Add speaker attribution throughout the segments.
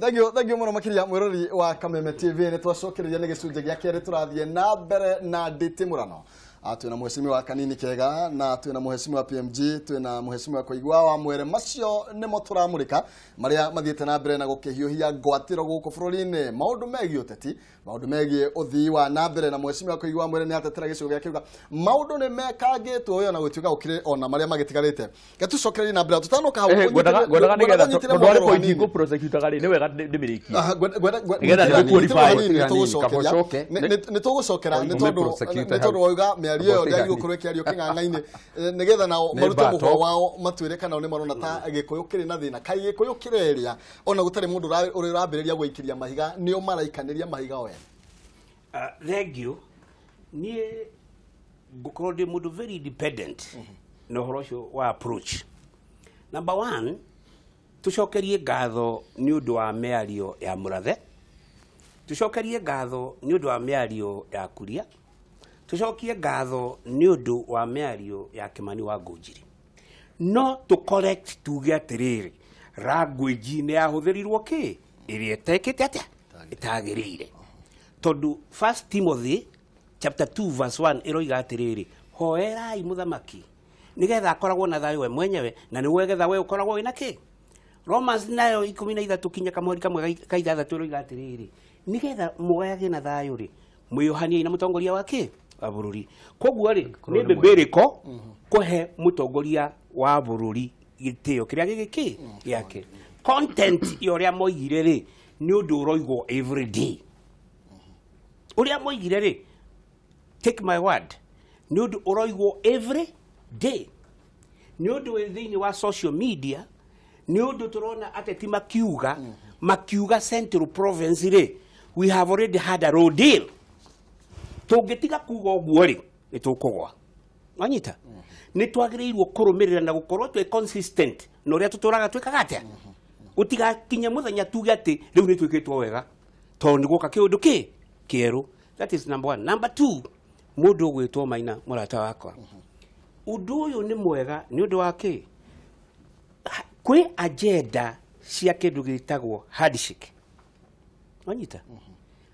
Speaker 1: Thagio muno makiria mwirori wa Kameme TV ni twacokereria ni gicunje gia keri turathie na mbere na Nditimurano. Twina muheshimiwa wa kanini kega na twina muheshimiwa wa PMG, twina muheshimiwa wa kuigwa wa mwere macio nimo turamurika maria mathiete na mbere na gukihiuhia ngwatiro guku bururi-ini maundu megi uteti, maundu megi uthii wa na mbere na muheshimiwa wa kuigwa mwere ni atetera gicigo gia kiuga maundu ni mekangitwo yo na gutuika ukire ona maria magitigarite gatucokereria na mbere tutanoka hau
Speaker 2: gwedaga nigetha ndware point go prosecutor gari ni wega ndimiriki nigetha ni qualify
Speaker 1: ni tugucokera ni tondu wauga miario ndia gukorwo kiario king'ang'a-ini nigetha nao maruto muhwa wao matwire kana ni marona ta gikuyu kiri na thina kai gikuyu kireria ona gutari mundu uri urambiriria gwikiria mahiga nio maraikaniria mahiga we
Speaker 3: thank you ni gukorwo ndi mundu very independent no horocio wa approach. Number 1, tucokerie ngatho ni undu wa miario ya murathe, tucokerie ngatho ni undu wa miario ya kuria, tucokie ngatho ni undu wa miario ya Kimani wa Ngunjiri. No to correct tuge atiriri language ni yahuthirirwo ki iria itekite atia itagirire tondu 1 Timothy chapter 2 verse 1 iroiga atiriri hoerai muthamaki nigetha akoragwo na thayo we mwenyewe na ni wegetha we ukoragwo wina ki. Romans nayo 13 kinya kamweri kamwe ka 6 iroiga atiriri nigetha mugayage na thayo ri mwiohanie na mutongoria wa ki wa bururi. Koguo ri ni mbiriko kuhe mutongoria wa bururi gitio kiria giki yake content yoria moigire ri ni undu uroigwo every day uria moigire ri take my word ni undu uroigwo every day ni undu thiini wa social media ni undu turona ateti makiuga Central Province ri we have already had a road deal tungitiga kuga uguo ri ni tukugwa wanyita ni twagirirwo kurumirira na gukorwo twe consistent no ria tuturaga twikaga atia utiga kinya muthenya tuge ati riu ni twikitwo wega to ni guka kiundu kieru. That is number 1. Number 2, mundu gwitwo Maina murata wakwa undu uyu ni mwega ni undu wa ki kwi agenda cia kindu gitagwo handshake wanyita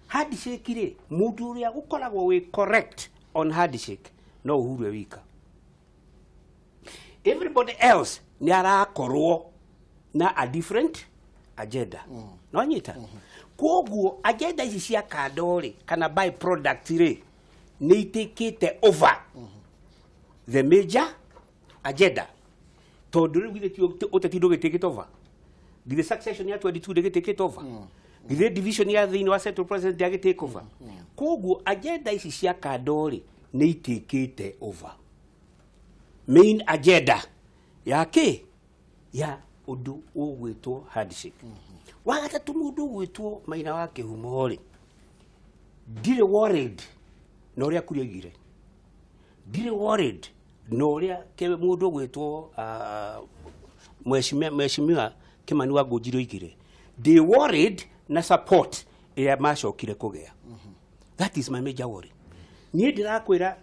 Speaker 3: handshake ri mundu uria gukoragwo we correct on handshake no uhuru wika. Everybody else ni arakorwo na a different agenda no nyita koguo agenda ici cia kandori kana by product ri ni itikite over the major agenda tondu ri githeti uteti ndugitikite over the succession ya 22 ndugitikite over the division ya thiini wa Central President ndagitike over koguo agenda ici cia kandori ni itikite over main agenda yake ya undu ugwitwo handshake. Wagatatu mundu ugwitwo Maina wa Kihumo ri ndire worried no ria kuriagire ndire worried no ria ke mundu ugwitwo mheshimiwa Kimani wa Ngunjiri igire they worried na support iria macokire kugea. That is my major worry. Ni ndirakwira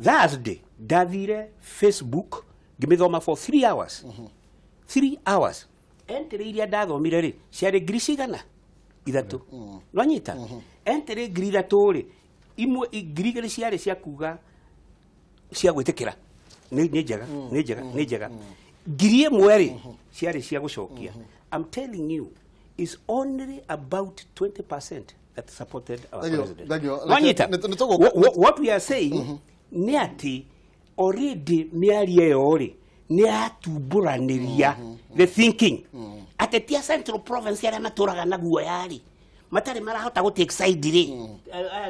Speaker 3: Thursday ndathire Facebook ngimithoma for 3 hours 3 hours entry iria ndathomire ri ciari ngiri ithatu nwanyita entry ngiri ithatu ri imwe ngiri igiri ciari cia kuga cia gwitikira ni njega ngiri imwe ri ciari cia gucokia. I'm telling you is only about 20% that supported our president. Nwanyita what we are saying ni ati already miaria yori ni atuburaniria the thinking atetia Central Province ya maturaga na guoyari matari marahota go take side ri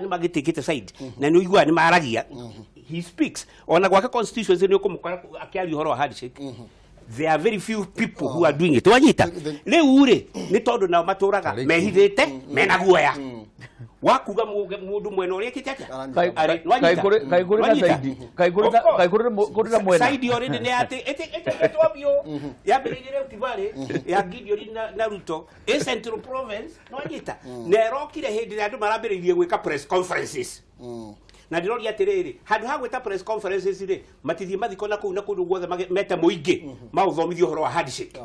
Speaker 3: ni magitikite side na ni igwa ni maragia he speaks ona gwaka constituency ni ukumukora akiari horo handshake. There are very few people who are doing it wanyita riu ri ni tondu na maturaga mehithite mena guoya wakuga mundu mwena uria kitata
Speaker 2: kai kuri na saidi kai kuri na mwena
Speaker 3: saidi already ne ate etwabio ya birigire utivale ya Gideon na Ruto Central Province no nyita ne rokire hindi andu marambiririe gwika press conferences na ndiro atiriri handu ha gwita press conferences ri matithie mathiko na kuu na kundu guothe meta muingi mauthomithio horo wa handshake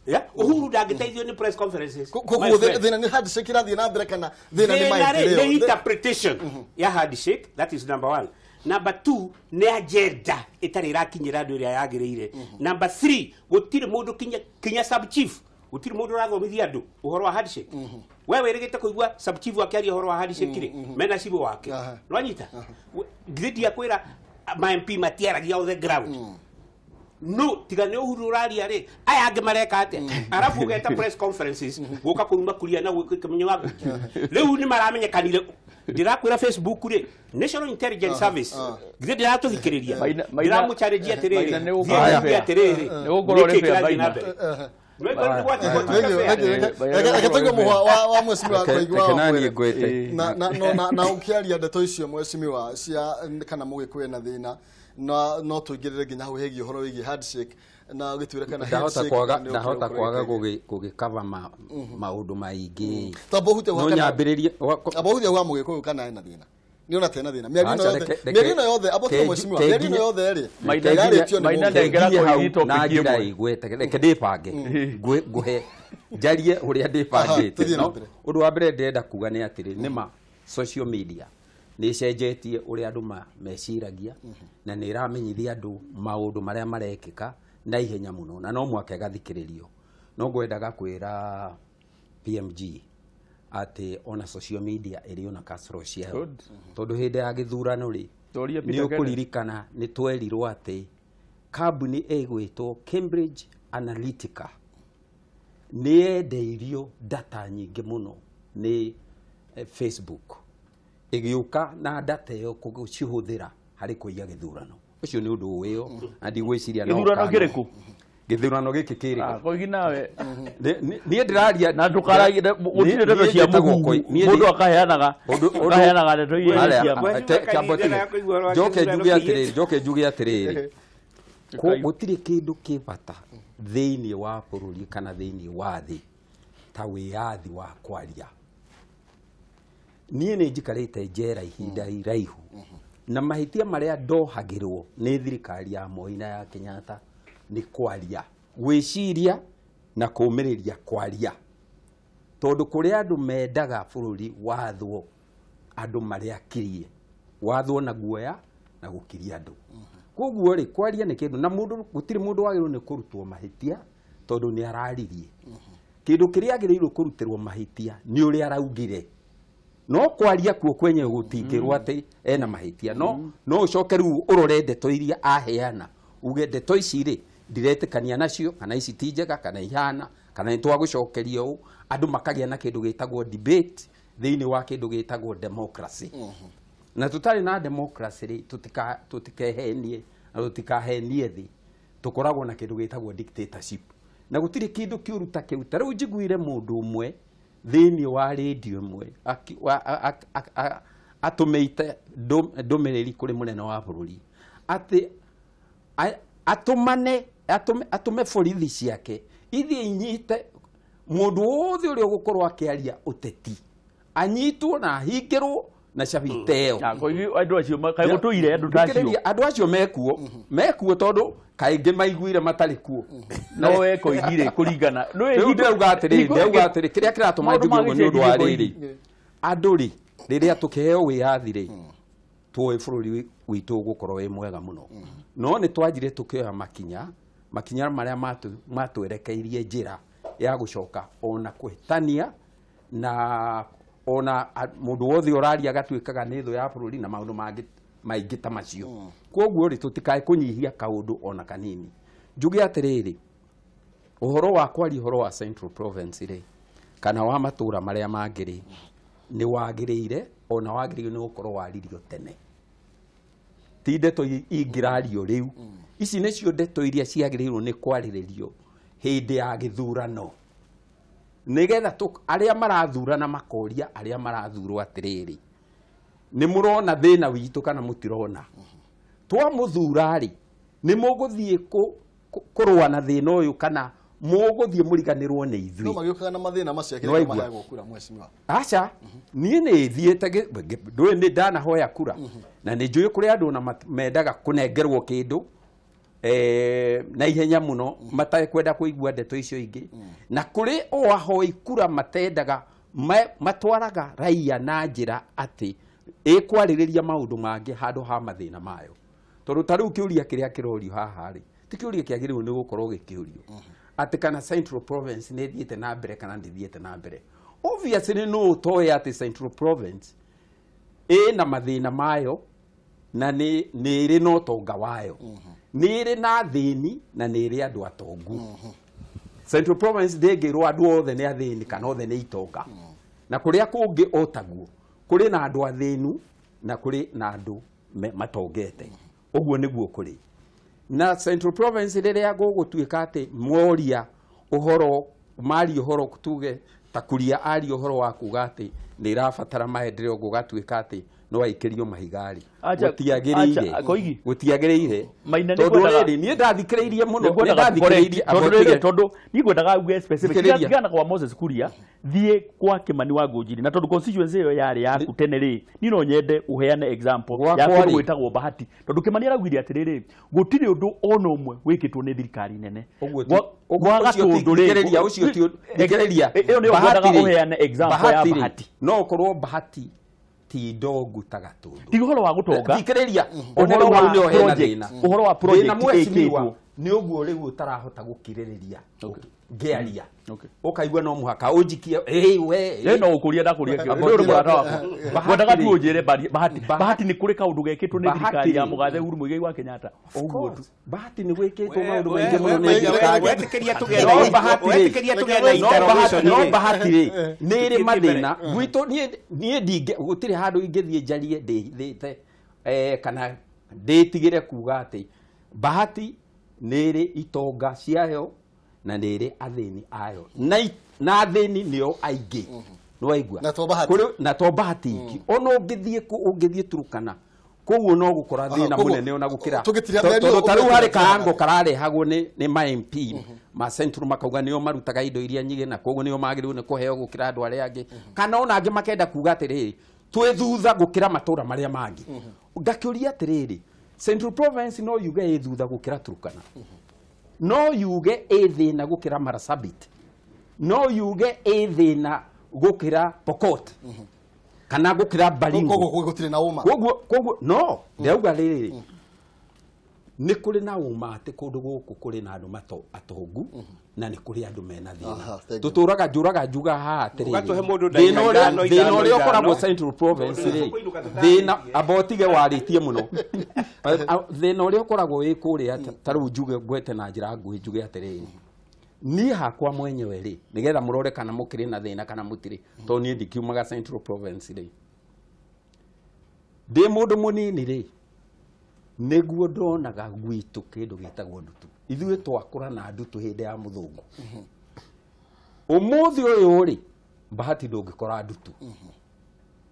Speaker 3: Yeah, Uhuru ndangĩteithio ni press conferences.
Speaker 1: Koguo thina ni handshake irathii na mbere kana thina ni maendeleo.
Speaker 3: The interpretation ya handshake, that is number 1. Number 2 ni agenda itari irakinyira andu iria yagirire. Number 3 gutiri mundu kinya sub chief, gutiri mundu rathomithia andu uhoro wa handshake. Wewe irigite kuigua sub chief akiaria uhoro wa handshake ri mena cibo wake. Nwanyita grade ya kwira ma MP matiaragia on the ground. No, tigane Uhuru raria ri aya ange mareka ate arafu geta press conferences goka kuruma kuria na kimenyo wagu riu ni maramenyekanire ndirakwira Facebook ri National Intelligence Service githe ndiratũthikĩrĩria ndiramũcharĩjia atĩrĩrĩ ndiramũcharĩjia atĩrĩrĩ
Speaker 2: nĩ gũkorwo rĩ fair baina
Speaker 1: wa mwesimiwa kwaigua na ukiaria ndeto icio mwesimiwa cia kana mũgĩkũyũ na thĩna no tuigirire nginya hau hegie horo wigi handshake na gitwire kana
Speaker 4: ndahota kwaga gugikava maundu maingi
Speaker 1: tabohute wa kana abohute wa mũgĩkũyũ kana na thĩna niona tena thĩna mĩarino yothe aboto mwesimiwa mĩarino yothe ri
Speaker 2: maina ndengera kũnyitwo
Speaker 4: na njĩra igwete reke ndipange nguhe njarie ũrĩa ndĩpangĩte ũndũ wa mbere ndenda kuga nĩ atĩrĩ nĩma social media nĩ cenjetie ũrĩa andũ meciragia na nĩ ĩramenyithia andũ maũndũ marĩa marekĩka na ihenya mũno na no mwaka gathikĩrĩrio no ngwendaga kwĩra PMG ati ona social media ĩrĩ ona kasoro ciao tondũ hĩndĩ ya gĩthurano rĩ nĩ ũkũririkana nĩ twerirwo atĩ kambuni ĩgwĩtwo Cambridge Analytica nĩ yendeirio data nyingĩ mũno nĩ Facebook ĩgĩũka na data ĩyo gũcihũthĩra harĩ kũiya gĩthurano ũcio nĩ ũndũ ũyũ na ndigwĩciria no
Speaker 2: gĩthurano kĩrĩkũ
Speaker 4: gĩthurano gĩkĩ kĩrĩ
Speaker 2: koigi nawe
Speaker 4: niĩ ndĩraria
Speaker 2: na ndũkaragia gũtirĩ ndeto cia mũndũ akaheanaga ndeto iria cia
Speaker 4: njoke njuge atĩrĩrĩ gũtirĩ kĩndũ kĩ bata thĩinĩ wa bũrũri kana thĩinĩ wa thĩ ta wĩyathi wa kwaria niĩ nĩ njikarĩte njera ihinda iraihu na mahĩtia marĩa ndohagĩrwo nĩ thirikari ya Moi na ya Kenyatta nĩ kwaria gwĩciria na kũũmĩrĩria kwaria tondũ kũrĩa andũ mendaga bũrũri wathwo andũ marĩa kirie wathwo na guoya na gũkiria andũ koguo rĩ kwaria nĩ kĩndũ na mũndũ gũtirĩ mũndũ wagĩrĩirwo nĩ kũrutwo mahĩtia tondũ nĩ araririe kĩndũ kĩrĩa agĩrĩirwo kũrutĩrwo mahĩtia nĩ ũrĩa araugire no kwaria kuo kwenye gũtingĩrwo atĩ ena mahĩtia no ũcoke rĩu ũrore ndeto iria aheana uge ndeto ici rĩ ndiretĩkania nacio kana ici ti njega kana ihana kana nĩ twagũcokeria ũũ andũ makagĩa na kĩndũ gĩtagwo debate thĩinĩ wa kĩndũ gĩtagwo democracy na tutarĩ na democracy rĩ tũtikehenie na tũtikahenie thĩ tũkoragwo na kĩndũ gĩtagwo dictatorship na gũtirĩ kĩndũ kĩũru ta kĩu ta rĩu njiguire mũndũ ũmwe thĩinĩ wa radio ĩmwe atũmĩte ndũmĩrĩri kũrĩ mũnene wa bũrũri atĩ atũme borithi ciake ithiĩ inyite mũndũ wothe ũrĩa ũgũkorwo akĩaria ũteti anyitwo na ahingĩrwo na cabiteo
Speaker 2: andũ acio kaĩ gũtũire andũ tacio
Speaker 4: andũ acio mekuo tondũ kaingĩ maiguire matarĩ kuo
Speaker 2: no ekoigire kũringana
Speaker 4: rĩu ndauga atĩrĩ kĩrĩa kĩratũma njuge ũguo nĩ ũndũ wa rĩrĩ andũ rĩ rĩrĩa tũkĩheo wĩyathi rĩ tuoĩ bũrũri witũ ũgũkorwo wĩ mwega mũno no nĩ twanjire tũkĩoya makinya marĩa matwerekeirie njĩra ya gũcoka ona kũhĩtania na ona mũndũ wothe ũraria agatuĩkaga nĩ thũ ya bũrũri na maũndũ mangĩ maingĩ ta macio koguo rĩ tũtikae kũnyihia kaũndũ ona kanini njuge atĩrĩrĩ ũhoro wa kwaria ũhoro wa Central Province rĩ kana wa matũũra marĩa mangĩ rĩ nĩ wagĩrĩire ona wagĩrĩire nĩ gũkorwo waririo tene ti ndeto ingĩrario rĩu ici nĩcio ndeto iria ciagĩrĩirwo nĩ kwarĩrĩrio hĩndĩ ya gĩthurano nĩgetha arĩa marathurana makoria arĩa marathurwo atĩrĩrĩ nĩ mũrona thĩna witũ kana mũtirona twamũthura rĩ nĩ mũgũthiĩ kũrũa na thĩna ũyũ kana mũgũthiĩ mũriganĩrwo nĩ ithuĩ
Speaker 1: no magĩũkaga na mathĩna macio kĩrĩa mahegwo kura mweciwa
Speaker 4: aca niĩ nĩ thiĩte ndũĩ nĩ ndanahoya kura na nĩ njũĩ kũrĩ andũ na mendaga kũnengerwo kĩndũ na ihenya muno matakwenda kuigua ndeto icio ingi na kuri o ahoi kura matendaga matwaraga raia na njira ati ikwariria maundu mangi handu ha mathina mayo tondu tariu kiuria kiria kirorio haha ri ti kiuria kiagiriru ni gukorwo gikiurio ati kana Central Province ni thiete na mbere kana ndithiete na mbere. Obviously no toy ati Central Province na mathina mayo na ni iri no tonga wayo ni iri na thini na ni iri andu atongu. Central Province ndengirwo andu othe ni athini kana othe ni itonga na kuria kungi otaguo kuri na andu athinu na kuri na andu matongete uguo niguo kuri na Central Province riria gugutuika ati moria uhoro mari uhoro kutuge takuria ari uhoro wa kuga ati ni irabatara maendeleo gugatuika ati no aikirio mahigari gutiagirire tondu riri ni ndathikiriirie muno
Speaker 2: tondu ni ngwendaga uge specific gana kwa Moses Kuria thie kwa Kimani wa Ngujiri na tondu constituency yo yari yaku tene ri ni no nyende uheane example ya kundu gwitagwo Bahati tondu Kimani aragwire atiriri gutiri undu ono umwe wikitwo ni thirikari nene gwaga tondu ri
Speaker 4: ucio ti thikiriria
Speaker 2: Bahati uheane example ya Bahati
Speaker 4: no korwo Bahati ti ndogu tagatundu
Speaker 2: ti uhoro wa gutonga
Speaker 4: thikiriria uhoro wa ni ohena thina
Speaker 2: uhoro wa project
Speaker 4: ekitwo ni uguo riu utarahota gukiririria ngiaria ukaigua no muhaka unjikie we
Speaker 2: no ukuria ndakuria kio ndu murata wako gwendaga tu unjire Bahati ni kuri kaundu gekitwo ni thirikari ya Mugathe Uhuru Muigai wa Kenyatta
Speaker 4: uguo tu Bahati ni gwikitwo maundu maingi muno ni thirikari
Speaker 3: wetikiria tugera na interrogation
Speaker 4: no Bahati ri ni iri mathina gwitu ni ndinge gutiri handu ingithie njarie ndithite kana nditigire kuga ati Bahati ni iri itonga ciayo na nere athini ayo na athini nio aingi no aigua na to Bahati ono ungithie Turukana koguo no gukora thina munene ona gukira tondu taru hari kaango kararehagwo ni ma MP ma Central makauga nio marutaga indo iria nyige na koguo nio magiriru ni kuheo gukira andu aria angi kana ona angi makenda kuga atiriri twi thutha gukira matura maria mangi ngakiuria atiriri Central Province no yuge thutha gukira Turukana no yuge thina gukira Marsabit no yuge thina gukira Pokot kana gukira Baringo
Speaker 1: koguo gutire na uma
Speaker 4: koguo no ndauga riri ni kuri na uma ati kundu guku kuri na andu atongu na ni kuri andu mena thina tuturaga njuraga njuga ha atiri thina uri ukoragwo Central Province ri thina abotige waritie muno thina uri ukoragwo wi kuria taru njuge gwete na njira nguhi njuge atiri ni hakwa mwenyewe ri nigetha murore kana mukiri na thina kana mutiri to ni ndikiumaga Central Province ri ndi mundu munini ri niguo ndonaga gwitu kindu gitagwo ndutu ithuĩ twakũra na ndutu hĩndĩ ya mũthũngũ ũmũthĩ ũyũ ri Bahati ndũngĩkora ndutu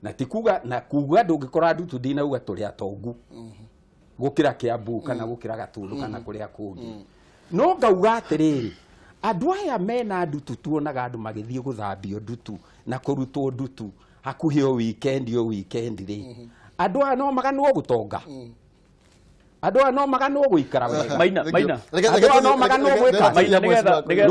Speaker 4: na tikuga na kuga ndũngĩkora ndutu ndinauga tũrĩ atongu gũkĩra Kiambu kana gũkĩra Gatundu kana kũrĩa kũngĩ no ngauga atĩrĩrĩ andũ aya mena ndutu tuonaga andũ magĩthiĩ gũthambio ndutu na kũrutwo ndutu hakuhĩ o weekend ri andũ aya no maganwo gũtonga andũ aya no maganwo gũikara wega
Speaker 2: maina
Speaker 4: andũ aya no maganwo gwĩka
Speaker 2: nigetha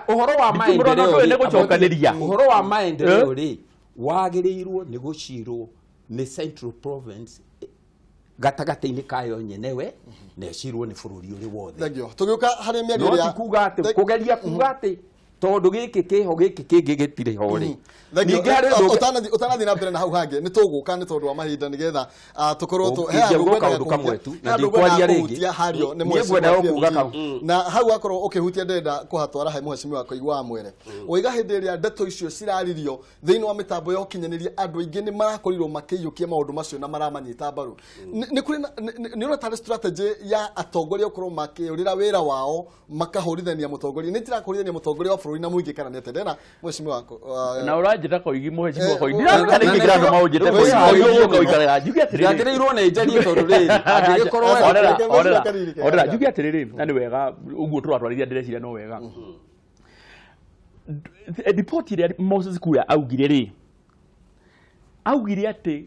Speaker 4: ũhoro wa maendeleo nĩ gũcokanĩria ũhoro wa maendeleo ri wagĩrĩirwo nĩ gũcirwo nĩ Central Province gatagata-inĩ kayo nyenewe necirwo nĩ bũrũri ũrĩ wothe
Speaker 1: tũgĩũka harĩ mĩario
Speaker 4: ya kuga atĩ kũgeria kuga atĩ tondu giki kiho giki kingi gitire hori
Speaker 1: utanathi na mbere na hau hangi ni tuguka ni tondu wa mahinda nigetha tukorwo tu
Speaker 4: he andu kamwe tu na ndikwaria ringi
Speaker 1: hario ni
Speaker 4: mwenda okuga kau
Speaker 1: na hau akorwo ukihutia ndenda kuhatwara hai muhecimi wa koigwa mwere oiga hindi iria ndeto icio ciraririo thiini wa mitambo ya ukinyaniria andu aingi ni marakorirwo makiyukia maundu macio na maramanyita mbaru ni kuri ni rota strategy ya atongoria ukorwo makiurira wira wao makahurithania mutongoria ni tirakurithania mutongoria na muingi kana nete ndena muhecimi wako
Speaker 2: na urajita koigi muhecimi wako ndira ngi grando maujite koigi koigara jugi atiriri
Speaker 4: ndirirwo ne njari tondu ri angikorwo
Speaker 2: orera jugi atiriri na ni wega uguo turatwarithia ndireciria no wega report ire Moses Kuria augire ri augire ati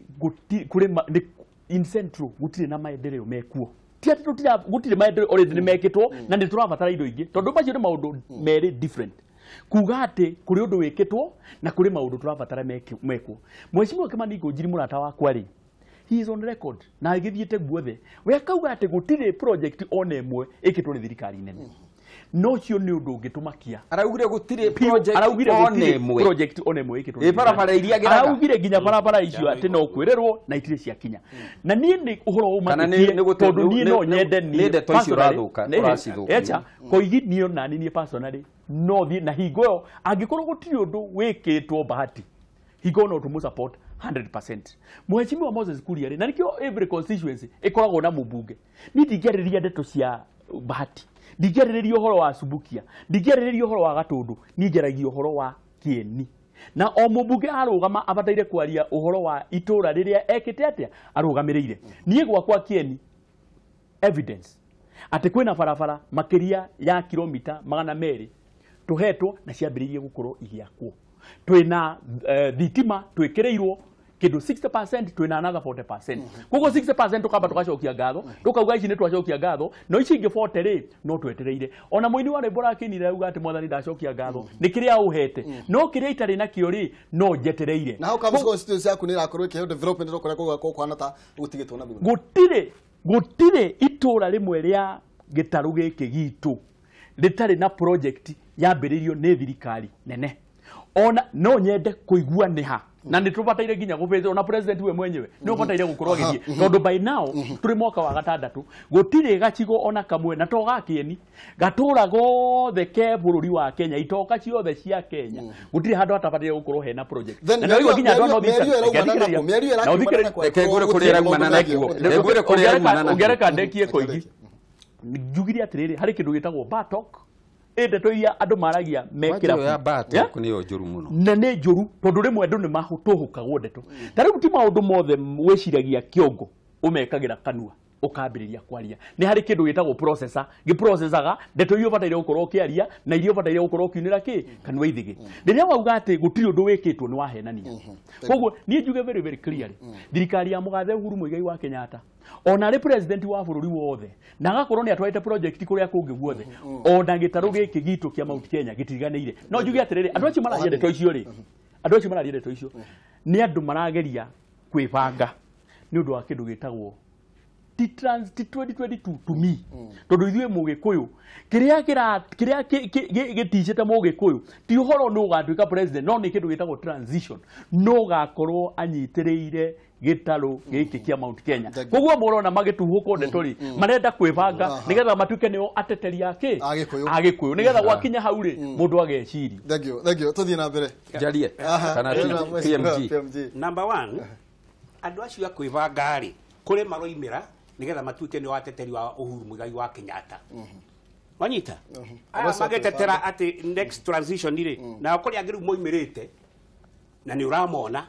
Speaker 2: kuri in central gutire na maendeleo mekuo ti ati tutira gutire maendeleo already nimekitwo na ni turabatara indo ingi tondu macio ni maundu meri different kuga ati kuri undu wikitwo na kuri maundu turabatara mekuo Mheshimiwa Kimani Ngunjiri murata wakwa ri he is on record na agithiete guothe we akauga ati gutire project ona imwe ikitwo ni thirikari nene no cio ni undu ngitumakia
Speaker 4: araugire gutire project
Speaker 2: one imwe ikitwo
Speaker 4: barabara iria geraga
Speaker 2: araugire ginya barabara icio ati no kwirerwo na itire cia kinya na nie ni uhoro uma tondu nie no nyende ni
Speaker 4: ndeto icio rathuka uracithuka
Speaker 2: echa koigi nio na ni personally no thi na hingo angikorwo gutire undu wikitwo bahati hingo no tumu support 100%. Mheshimiwa Moses Kuria na nikio every constituency ikoragwo na mubunge ni ndingeriria ndeto cia bahati ndingeriria uhoro wa Subukia ndingeriria uhoro wa Gatundu ni ngeragia uhoro wa Kieni na o mubunge arugama abataire kwaria uhoro wa itura riria ekite atia arugamirire nie gwakwa Kieni evidence ati kwina barabara makiria ya kilomita 200 tuhetwo na ciambiririe gukorwo igiakwo twina thitima twekereirwo kidu 60% twina another 40%. Kuko 60% tukamba tugacokia ngatho tukauga ici ni twacokia ngatho no ici ingi 40 ri no twetereire ona muini wa Rebora kinire uga ati mwathani ndacokia ngatho ni kiria uhete no kiria itari na kio ri no jetereire
Speaker 1: na how comes constituency yaku ni rakorwo ikiheo development ro kuria kwana ta gutigitwo na thutha
Speaker 2: gutire itura rimwe ria gitaru giki gitu ritari na project yambiririo ni thirikari nene ona no nyende kuigua niha na nitubataire ginya gubeze ona president we mwenyewe no bataire gukorwo githie tondu by now turi mwaka wa gatandatu gutire gachigo ona kamwe na to gakieni gatura gothe ke bururi wa Kenya itoka ciothe cia Kenya gutire handu atabatire gukorwo hena project
Speaker 1: na no ginya ndo no
Speaker 4: kegure kurira umana nakwo kegure kurira umana nakwo
Speaker 2: ugereka ndekie koigi njugire atiriri hari kindu gitagwo batok ndeto iria andu maragia mekira
Speaker 4: ya batok ni njuru muno
Speaker 2: na ne njuru tondu rimwe andu ni mahutuhukagwo ndeto tariu ti maundu mothe wiciragia kiongo umekagira kanua ukambiriria kwaria ni hari kindu gitagwo processor giprocessaga ndeto iyo bataire gukorwo kiaria na irio bataire gukorwo kiunira ki kanua ithigi riria wauga ati gutiri undu wikitwo ni wahenania koguo ni njuge very very clearly thirikari ya mugathe Uhuru Muigai wa Kenyatta ona ri president wa bururi wothe na agakorwo ni atwaite project kuria kungi guothe ona gitaru giki gitu kia Mount Kenya gitiganire no njuge atiriri andu acio maragia ndeto icio ri andu acio maragia ndeto icio ni andu marageria kwibanga ni undu wa kindu gitagwo ti 2022 to me tondu ithue mugikuyu kiria giticite mugikuyu ti uhoro no gatwika president no ni kindu gitagwo transition no gakorwo anyitireire gitaru giki kia Mount Kenya koguo murona magituhuko ndetori marenda kwibanga nigetha matuke nio ateteri yake agikuyu nigetha gwakinya hau ri mundu ageciri
Speaker 1: thank you tuthie na mbere
Speaker 4: jarie kana PMG
Speaker 3: number 1 andu acio akwibanga ri kuri maroimira nigetha matuke ni wateteri wa Uhuru Muigai wa Kenyatta wanyita magetetera ati next transition ire na kuri agiru moimirite na ni uramona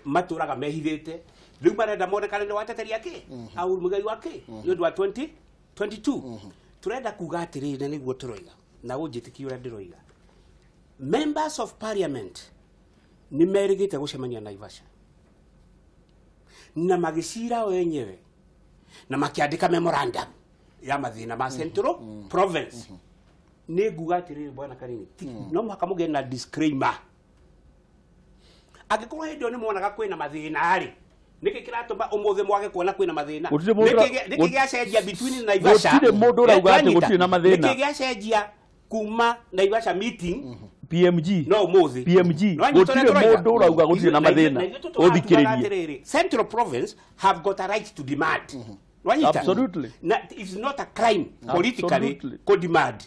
Speaker 3: maturaga mehithite riu marenda monekane ni wateteri yake Uhuru Muigai wake ni undu wa 2022 turenda kuga atiri na niguo turoiga na unjitikia ura ndiroiga members of parliament ni merigite gucemania na Naivasha na magicira wenyewe na makiandika memorandum ya mathina ma Central Province ni nguga atiriri bwana Karini no mwaka muge na disclaimer agikorwo hindio ni mwonaga kwina mathina ari niki kiratuma umuthe mwage kuona kwina mathina niki giacenjia between Naivasha
Speaker 2: gutire mundu urauga ati gutire na mathina
Speaker 3: niki giacenjia kuma Naivasha meeting
Speaker 2: PMG
Speaker 3: no muthi
Speaker 2: PMG gutire mundu urauga gutire na mathina uthikiririe
Speaker 3: Central Province have got a right to demand
Speaker 2: absolutely
Speaker 3: it's not a crime politically ko demand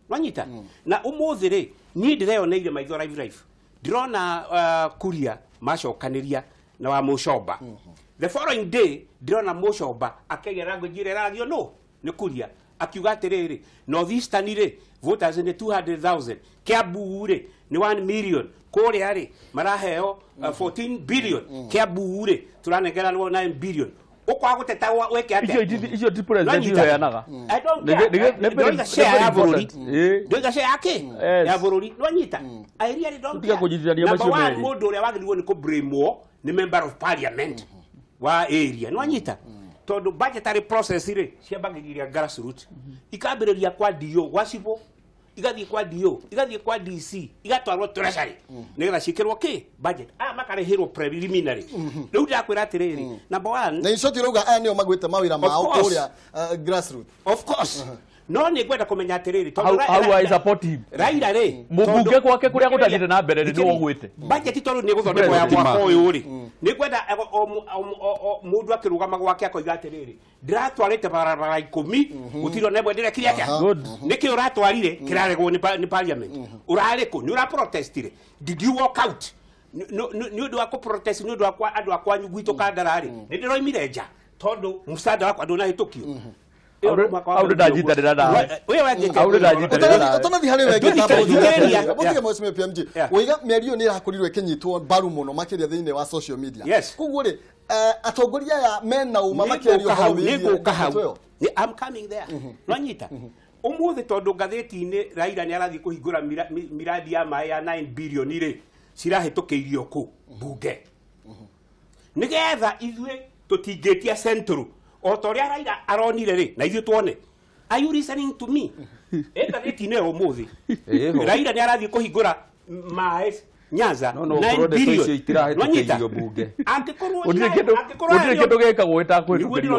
Speaker 3: wanyita na umuthi ri ni ndireo neire maitho live ndirona Kuria macokaniria na wa Mucoba the following day ndirona Mucoba akegera ngojire ragio no ni Kuria akiuga atiriri North Eastern ri voters ni 200,000 Kiambu ri ni 1 million kuria ri maraheo 14 billion Kiambu ri turanengera 9 billion ukwa guteta weke ate
Speaker 2: icio ti president hiyo yanaga
Speaker 3: I don't care share ya bururi ndoiga share yake ya bururi nwanyita I really don't care
Speaker 2: kujithania macio
Speaker 3: meri mundu uria wagiriwo ni ku blame ni member of parliament wa area no anyita tondu budgetary process ri ciambagiria grassroots ikambiriria kwa dio wacibo igathie kwa dio igathie kwa DC igatwarwo treasury nigetha cikirwo ki budget makarehirwo preliminary riu ndakwira atiriri number 1
Speaker 1: na ico tiruga aya nio magwite mawira mao kuria grassroots
Speaker 3: of course no ni gwenda kumenya atiriri
Speaker 2: how I support him
Speaker 3: Raila ri
Speaker 2: mubunge kwake kuria gutathire na mbere ni wogwite
Speaker 3: budget tondu ni guthondekwo ya mwaka uyu ri ni gwenda mundu akirugama gwake akoiga atiriri ndiratwarite barabara 10 gutiro nebwe ndire kiria kia niki uratwarire kiraregwo ni parliament urariko ni ura protestire did you walk out ni undu wa ku protest ni undu wa andu akwa nyugwito kandarari ni ndiroimire nja tondu musada wakwa ndunahitukio
Speaker 2: Audu dajita dada.
Speaker 3: Wewe ngeke.
Speaker 2: Audu dajita dada.
Speaker 1: Utonathi hari wege tapo. Mutige mwesime PMG. Wiga miario ni irakorirwe kinyitwo baru muno makiria thiine wa social media. Kuguo ri atongoria ya mena uma makirio hau
Speaker 3: I'm coming there. Nwanyita. Umuthi tondu ngatheti-ini Raila ni arathie kuhingura miradi ya mai ya 9 billion ri cirahitukiirio ku bunge. Nigetha ithue tutingitia central otoria Raila aronire ri na ithu tuone are you listening to me ngatheti-ini umuthi Raila ni arathie kuhingura mai Nyanza 9 billion
Speaker 4: Nwanyita bunge
Speaker 2: Udire kindu gekagwo itakwitukirio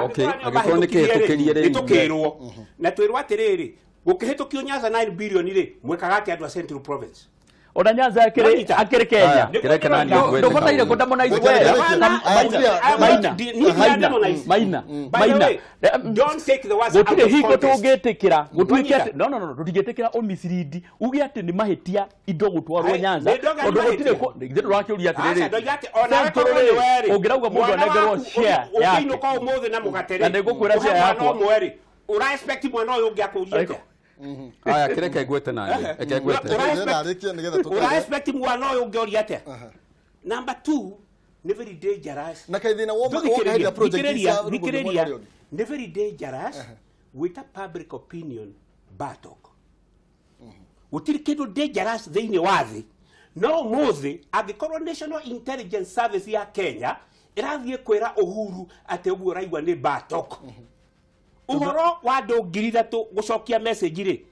Speaker 4: okay agikoro ni kihitukirie ri
Speaker 3: itukirwo na twirwa atiriri gukihitukio Nyanza 9 billion ri mwekaga ati andu a Central Province
Speaker 2: ona Nyanza akiri Kenya
Speaker 4: kireke nani ngwete
Speaker 2: ndokotaire kudamonize maina
Speaker 3: don't take the words
Speaker 2: gutire hingo tungitikira gutuike no tutingitikira omisiridi ugi ati ni mahitia indo gutwarwo Nyanza undu gutire ko ngiru rakiuria atiriri ungirauga mundu anegerwo share yake
Speaker 3: ukiinuka umuthi na mugatere
Speaker 2: na ndigukwira share yako
Speaker 3: ura expect mwana uyu ungiakuria
Speaker 4: aya kireke ngwete nani eke ngwete
Speaker 3: ura expect mwana uyu ungiuria atia number 2 ni very dangerous
Speaker 1: na kaithina woma kaithia project ya
Speaker 3: ni very dangerous with a public opinion battle utiri kindu dangerous thiini wathi no muthi angikorwo National Intelligence Service ya Kenya irathie kwira Uhuru ati uguo raigwa ni batok uhoro wa ndu ngiri thatu gucokia message ri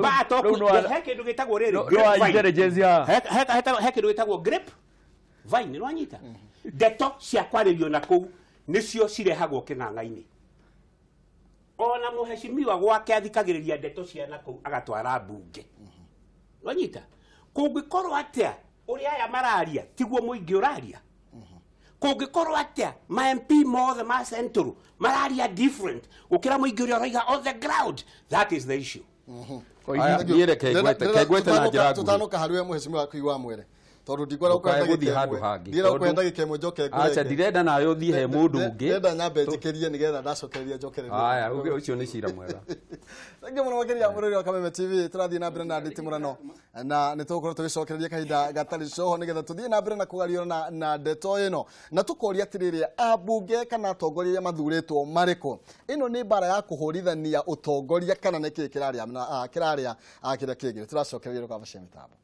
Speaker 3: batok heke ndu gitagwo riri heke ndu gitagwo grip vine nwanyita deto cia kwaririo na kuu nicio cirehagwo kinanga-ini ona muheshimiwa gwake athikagiriria ndeto cia na kuu agatwara bunge nwanyita kungikorwo atia uria aya mararia tiguo muingi uraria kungikorwo atia ma MP mothe ma Central mararia different ukira muingi uria roiga on the ground that is the issue
Speaker 4: kegwete na njira
Speaker 1: tutanuka hariwe muheshimiwa kuigwa mwere tondu ndikwenda
Speaker 4: guthi handu hangi
Speaker 1: ndira kwenda gikemo njoke ngure
Speaker 4: acha ndirenda nayo thie he mundu ungi
Speaker 1: ndenda nyambe njikirie nigetha ndacokereria njokereria
Speaker 4: aya ucio ni cira mwega
Speaker 1: ngi muno makiria murori wa Kameme TV turathie na mbere na Nditimurano na nitukorwo tugicokereria kahinda gatari coho nigetha tuthie na mbere na kugario na ndeto ino na tukoria atiriri abunge kana atongoria mathuritwo mariko ino ni bara ya kuhurithania utongoria kana niki kiraria kiria kingi turacokereria kwa bashemi tabo